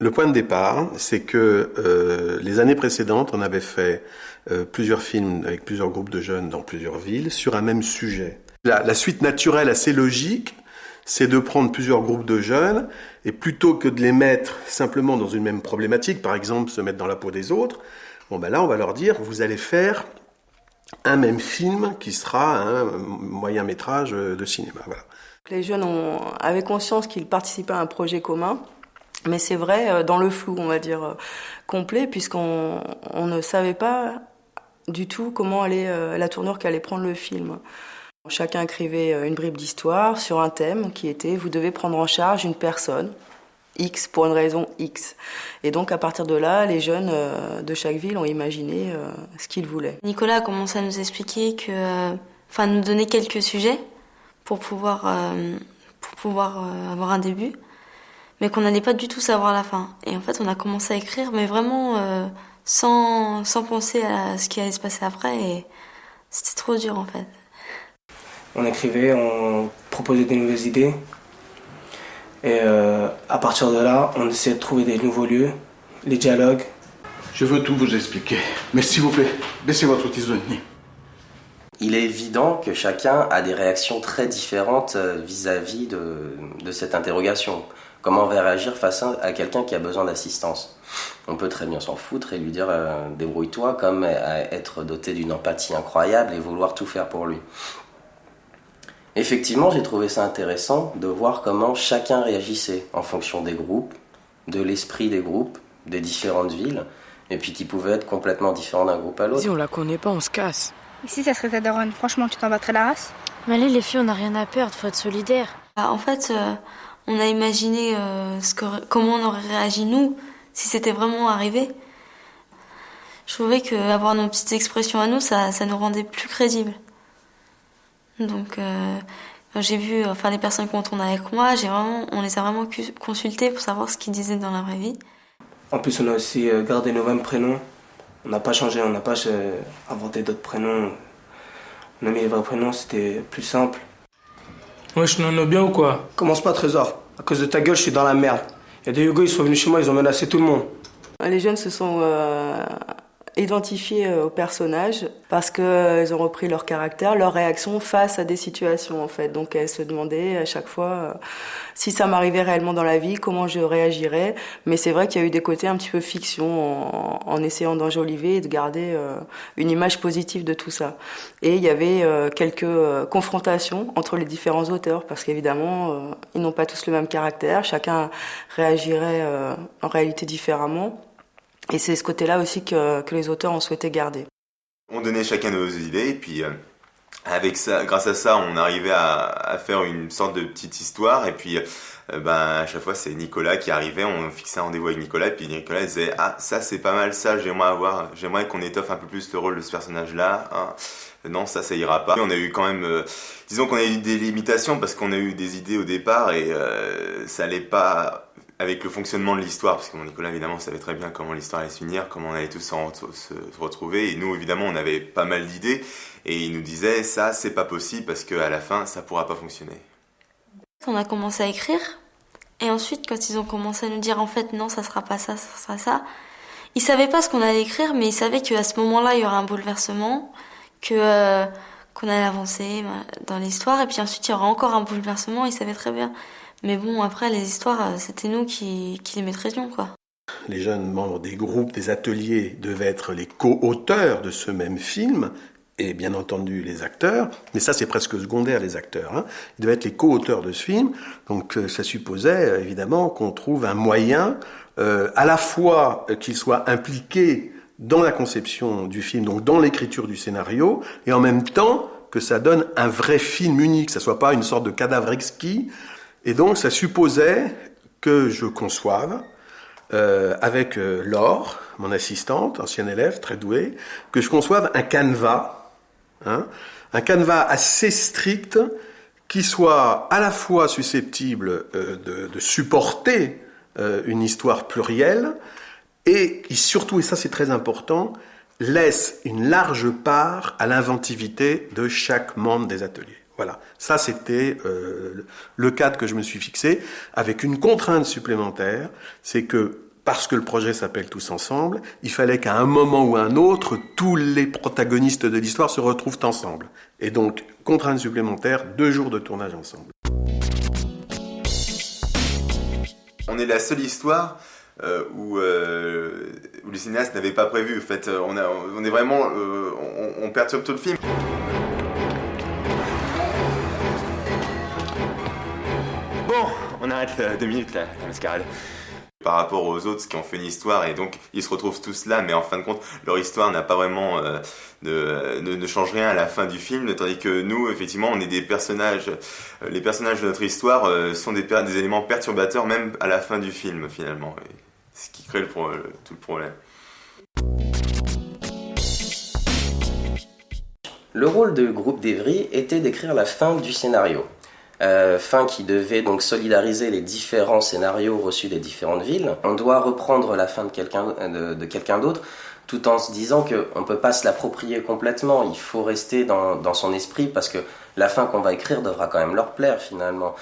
Le point de départ, c'est que les années précédentes, on avait fait plusieurs films avec plusieurs groupes de jeunes dans plusieurs villes sur un même sujet. La suite naturelle assez logique, c'est de prendre plusieurs groupes de jeunes et plutôt que de les mettre simplement dans une même problématique, par exemple se mettre dans la peau des autres, bon ben là on va leur dire vous allez faire un même film qui sera un moyen métrage de cinéma. Voilà. Les jeunes avaient conscience qu'ils participaient à un projet commun, mais c'est vrai dans le flou, on va dire, complet, puisqu'on ne savait pas du tout comment allait la tournure qu'allait prendre le film. Chacun écrivait une bribe d'histoire sur un thème qui était « Vous devez prendre en charge une personne, X, pour une raison X ». Et donc, à partir de là, les jeunes de chaque ville ont imaginé ce qu'ils voulaient. Nicolas a commencé à nous expliquer nous donner quelques sujets pour pouvoir avoir un début, mais qu'on n'allait pas du tout savoir la fin. Et en fait, on a commencé à écrire, mais vraiment sans penser à ce qui allait se passer après, et c'était trop dur en fait. On écrivait, on proposait des nouvelles idées. Et à partir de là, on essayait de trouver des nouveaux lieux, les dialogues. Je veux tout vous expliquer, mais s'il vous plaît, baissez votre isonie. Il est évident que chacun a des réactions très différentes vis-à-vis de cette interrogation. Comment on va réagir face à quelqu'un qui a besoin d'assistance? On peut très bien s'en foutre et lui dire débrouille-toi, comme être doté d'une empathie incroyable et vouloir tout faire pour lui. Effectivement, j'ai trouvé ça intéressant de voir comment chacun réagissait en fonction des groupes, de l'esprit des groupes, des différentes villes, et puis qui pouvaient être complètement différents d'un groupe à l'autre. Si on la connaît pas, on se casse. Ici, ça serait ta daronne. Franchement, tu t'en battrais la race? Mais allez, les filles, on n'a rien à perdre, faut être solidaires. En fait, on a imaginé comment on aurait réagi, nous, si c'était vraiment arrivé. Je trouvais qu'avoir nos petites expressions à nous, ça nous rendait plus crédibles. Donc, j'ai vu les personnes qui ont tourné avec moi, on les a vraiment consultées pour savoir ce qu'ils disaient dans la vraie vie. En plus, on a aussi gardé nos mêmes prénoms. On n'a pas changé, on n'a pas inventé d'autres prénoms. On a mis les vrais prénoms, c'était plus simple. Wesh, non, bien ou quoi? Commence pas, Trésor. À cause de ta gueule, je suis dans la merde. Il y a des Hugo, ils sont venus chez moi, ils ont menacé tout le monde. Les jeunes se sont identifiés aux personnages parce qu'ils ont repris leur caractère, leur réaction face à des situations en fait. Donc elles se demandaient à chaque fois si ça m'arrivait réellement dans la vie, comment je réagirais. Mais c'est vrai qu'il y a eu des côtés un petit peu fiction en essayant d'enjoliver et de garder une image positive de tout ça. Et il y avait quelques confrontations entre les différents auteurs parce qu'évidemment ils n'ont pas tous le même caractère, chacun réagirait en réalité différemment. Et c'est ce côté-là aussi que les auteurs ont souhaité garder. On donnait chacun nos idées et puis avec ça, grâce à ça, on arrivait à faire une sorte de petite histoire et puis à chaque fois c'est Nicolas qui arrivait, on fixait un rendez-vous avec Nicolas et puis Nicolas disait « Ah, ça c'est pas mal, ça j'aimerais qu'on étoffe un peu plus le rôle de ce personnage-là. Hein. Non, ça ira pas. » On a eu quand même, disons qu'on a eu des limitations parce qu'on a eu des idées au départ et ça allait pas avec le fonctionnement de l'histoire, parce que Nicolas évidemment savait très bien comment l'histoire allait se finir, comment on allait tous se retrouver, et nous évidemment on avait pas mal d'idées, et il nous disait ça c'est pas possible parce qu'à la fin ça pourra pas fonctionner. On a commencé à écrire, et ensuite quand ils ont commencé à nous dire en fait non ça sera pas ça, ça sera ça, ils savaient pas ce qu'on allait écrire, mais ils savaient qu'à ce moment-là il y aurait un bouleversement, qu'on allait avancer dans l'histoire, et puis ensuite il y aura encore un bouleversement, ils savaient très bien. Mais bon, après, les histoires, c'était nous qui les maîtrisions, quoi. Les jeunes membres des groupes, des ateliers devaient être les co-auteurs de ce même film, et bien entendu les acteurs, mais ça c'est presque secondaire, les acteurs. Hein. Ils devaient être les co-auteurs de ce film, donc ça supposait évidemment qu'on trouve un moyen, à la fois qu'ils soient impliqués dans la conception du film, donc dans l'écriture du scénario, et en même temps que ça donne un vrai film unique, que ça soit pas une sorte de cadavre exquis. Et donc, ça supposait que je conçoive, avec Laure, mon assistante, ancienne élève, très douée, que je conçoive un canevas, un canevas assez strict qui soit à la fois susceptible de supporter une histoire plurielle et qui surtout, et ça c'est très important, laisse une large part à l'inventivité de chaque membre des ateliers. Voilà, ça c'était le cadre que je me suis fixé, avec une contrainte supplémentaire, c'est que parce que le projet s'appelle Tous ensemble, il fallait qu'à un moment ou à un autre, tous les protagonistes de l'histoire se retrouvent ensemble. Et donc, contrainte supplémentaire, 2 jours de tournage ensemble. On est la seule histoire où le cinéaste n'avait pas prévu. En fait, on est vraiment, on perturbe tout le film. Bon, on arrête 2 minutes la mascarade. Par rapport aux autres qui ont fait une histoire, et donc ils se retrouvent tous là, mais en fin de compte, leur histoire n'a pas vraiment ne change rien à la fin du film, tandis que nous, effectivement, on est des personnages. Les personnages de notre histoire sont des éléments perturbateurs même à la fin du film, finalement. Et ce qui crée tout le problème. Le rôle de Groupe d'Evry était d'écrire la fin du scénario. Fin qui devait donc solidariser les différents scénarios reçus des différentes villes. On doit reprendre la fin de quelqu'un d'autre, tout en se disant qu'on ne peut pas se l'approprier complètement. Il faut rester dans son esprit, parce que la fin qu'on va écrire devra quand même leur plaire finalement.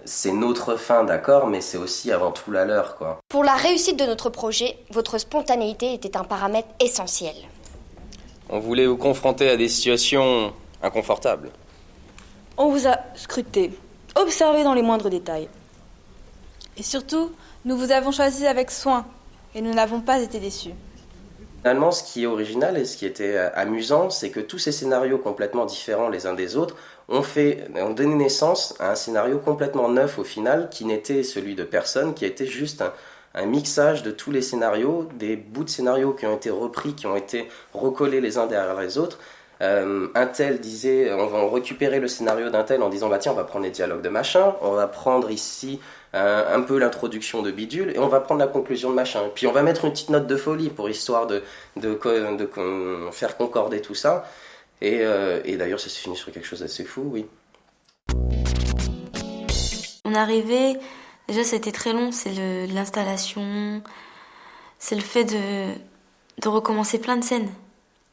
C'est notre fin, d'accord, mais c'est aussi avant tout la leur, quoi. Pour la réussite de notre projet, votre spontanéité était un paramètre essentiel. On voulait vous confronter à des situations inconfortables. On vous a scruté, observé dans les moindres détails. Et surtout, nous vous avons choisi avec soin, et nous n'avons pas été déçus. Finalement, ce qui est original et ce qui était amusant, c'est que tous ces scénarios complètement différents les uns des autres ont donné naissance à un scénario complètement neuf au final, qui n'était celui de personne, qui était juste un mixage de tous les scénarios, des bouts de scénarios qui ont été repris, qui ont été recollés les uns derrière les autres. Un tel disait, on va récupérer le scénario d'un tel en disant bah tiens, on va prendre les dialogues de machin, on va prendre ici un peu l'introduction de bidule, et on va prendre la conclusion de machin, puis on va mettre une petite note de folie pour histoire de faire concorder tout ça, et d'ailleurs ça s'est fini sur quelque chose d'assez fou, oui. On arrivait, déjà c'était très long, c'est l'installation, c'est le fait de recommencer plein de scènes.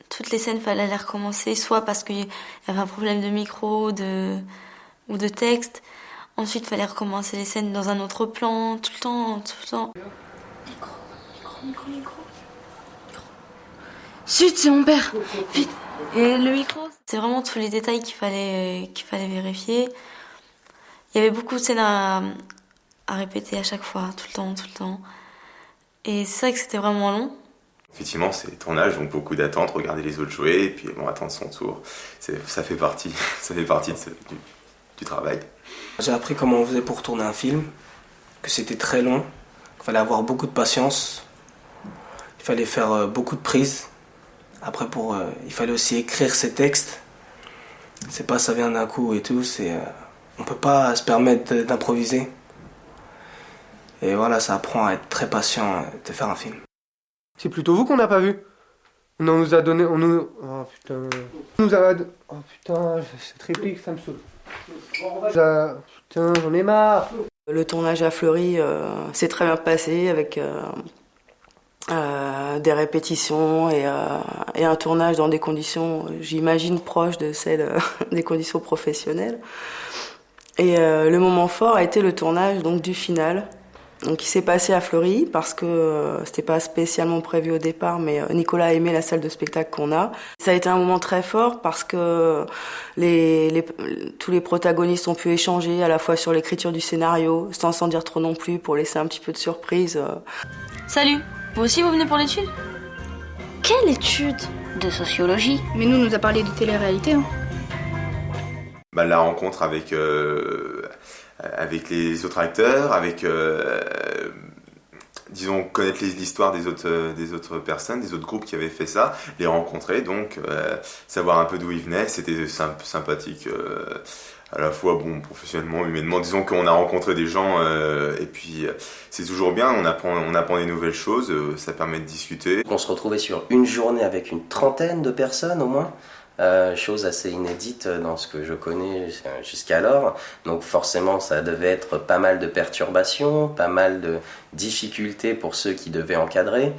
Toutes les scènes, fallait les recommencer, soit parce qu'il y avait un problème de micro ou de texte. Ensuite, il fallait recommencer les scènes dans un autre plan, tout le temps. Micro. Chut, c'est mon père. Vite. Et le micro. C'est vraiment tous les détails qu'il fallait vérifier. Il y avait beaucoup de scènes à répéter à chaque fois, tout le temps. Et c'est vrai que c'était vraiment long. Effectivement, c'est les tournages, donc beaucoup d'attentes, regarder les autres jouer, et puis bon, attendre son tour. Ça fait partie du travail. J'ai appris comment on faisait pour tourner un film, que c'était très long, qu'il fallait avoir beaucoup de patience, il fallait faire beaucoup de prises. Après, il fallait aussi écrire ses textes. C'est pas ça vient d'un coup et tout, on peut pas se permettre d'improviser. Et voilà, ça apprend à être très patient de faire un film. C'est plutôt vous qu'on n'a pas vu. On nous a donné... Oh putain... On nous a... Oh putain, cette réplique, ça me saoule. Putain, j'en ai marre. Le tournage à Fleury s'est très bien passé, avec des répétitions et un tournage dans des conditions, j'imagine, proches de celles des conditions professionnelles. Et le moment fort a été le tournage donc, du final. Donc, il s'est passé à Fleury parce que c'était pas spécialement prévu au départ, mais Nicolas a aimé la salle de spectacle qu'on a. Ça a été un moment très fort parce que tous les protagonistes ont pu échanger à la fois sur l'écriture du scénario, sans dire trop non plus, pour laisser un petit peu de surprise. Salut, vous aussi vous venez pour l'étude? Quelle étude? De sociologie. Mais nous, on nous a parlé de télé-réalité. Hein. La rencontre avec les autres acteurs, disons, connaître l'histoire des autres personnes, des autres groupes qui avaient fait ça, les rencontrer, donc savoir un peu d'où ils venaient, c'était sympathique, à la fois professionnellement, humainement. Disons qu'on a rencontré des gens, et puis c'est toujours bien, on apprend des nouvelles choses, ça permet de discuter. On se retrouvait sur une journée avec une trentaine de personnes au moins. Chose assez inédite dans ce que je connais jusqu'alors, donc forcément ça devait être pas mal de perturbations, pas mal de difficultés pour ceux qui devaient encadrer.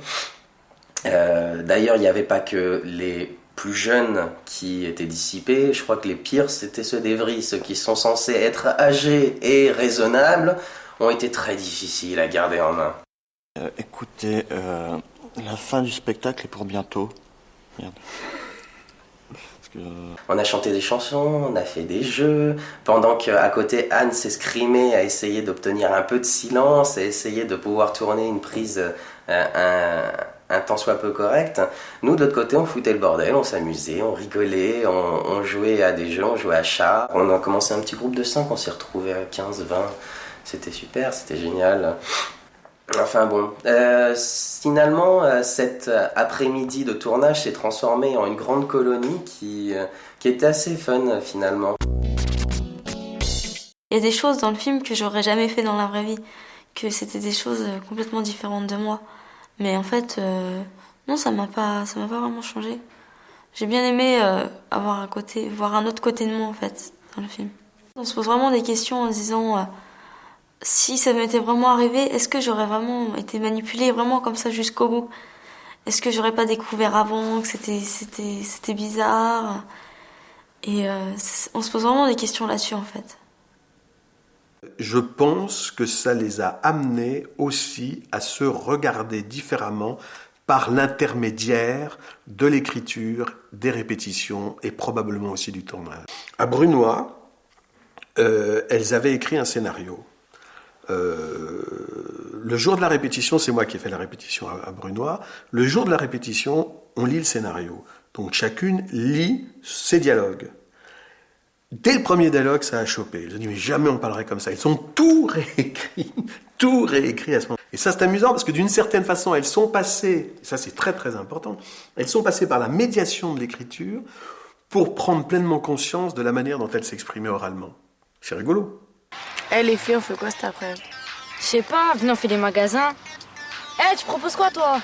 D'ailleurs il n'y avait pas que les plus jeunes qui étaient dissipés, je crois que les pires c'était ceux d'Evry, ceux qui sont censés être âgés et raisonnables, ont été très difficiles à garder en main. Écoutez, la fin du spectacle est pour bientôt. Merde. On a chanté des chansons, on a fait des jeux, pendant qu'à côté Anne s'escrimait à essayer d'obtenir un peu de silence, à essayer de pouvoir tourner une prise un tant soit peu correcte. Nous de l'autre côté on foutait le bordel, on s'amusait, on rigolait, on jouait à des jeux, on jouait à chat. On a commencé un petit groupe de 5, on s'est retrouvés à 15, 20, c'était super, c'était génial. Enfin bon, finalement, cet après-midi de tournage s'est transformé en une grande colonie qui était assez fun finalement. Il y a des choses dans le film que j'aurais jamais fait dans la vraie vie, que c'était des choses complètement différentes de moi. Mais en fait, non, ça m'a pas vraiment changé. J'ai bien aimé voir un autre côté de moi en fait dans le film. On se pose vraiment des questions en se disant. Si ça m'était vraiment arrivé, est-ce que j'aurais vraiment été manipulée vraiment comme ça jusqu'au bout? Est-ce que j'aurais pas découvert avant que c'était bizarre? Et on se pose vraiment des questions là-dessus en fait. Je pense que ça les a amenés aussi à se regarder différemment par l'intermédiaire de l'écriture, des répétitions et probablement aussi du tournage. À Brunoy, elles avaient écrit un scénario. Le jour de la répétition, c'est moi qui ai fait la répétition à Brunoy. Le jour de la répétition, on lit le scénario. Donc chacune lit ses dialogues. Dès le premier dialogue, ça a chopé. Ils ont dit, mais jamais on parlerait comme ça. Ils ont tout réécrit à ce moment. Et ça, c'est amusant parce que d'une certaine façon, elles sont passées, et ça c'est très très important, elles sont passées par la médiation de l'écriture pour prendre pleinement conscience de la manière dont elles s'exprimaient oralement. C'est rigolo. Les filles, on fait quoi cet après? Je sais pas, venez on fait des magasins. Tu proposes quoi toi?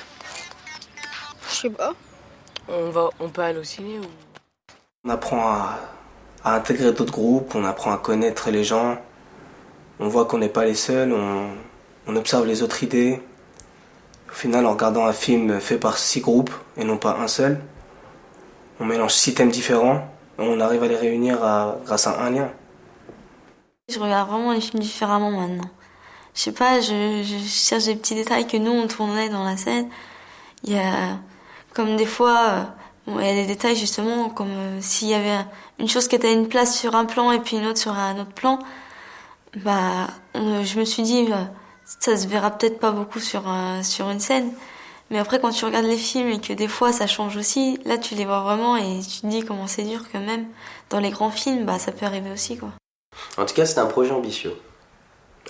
Je sais pas. On peut aller au ciné ou... On apprend à intégrer d'autres groupes, on apprend à connaître les gens. On voit qu'on n'est pas les seuls, on observe les autres idées. Au final, en regardant un film fait par 6 groupes et non pas un seul, on mélange 6 thèmes différents et on arrive à les réunir grâce à un lien. Je regarde vraiment les films différemment maintenant. Je sais pas, je cherche des petits détails que nous on tournait dans la scène. Il y a comme des fois, il y a des détails justement comme s'il y avait une chose qui était à une place sur un plan et puis une autre sur un autre plan. Je me suis dit ça se verra peut-être pas beaucoup sur une scène, mais après quand tu regardes les films et que des fois ça change aussi, là tu les vois vraiment et tu te dis comment c'est dur que même dans les grands films, ça peut arriver aussi quoi. En tout cas, c'est un projet ambitieux,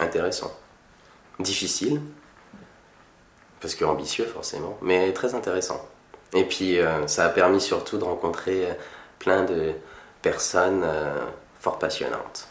intéressant, difficile, parce que ambitieux forcément, mais très intéressant. Et puis, ça a permis surtout de rencontrer plein de personnes fort passionnantes.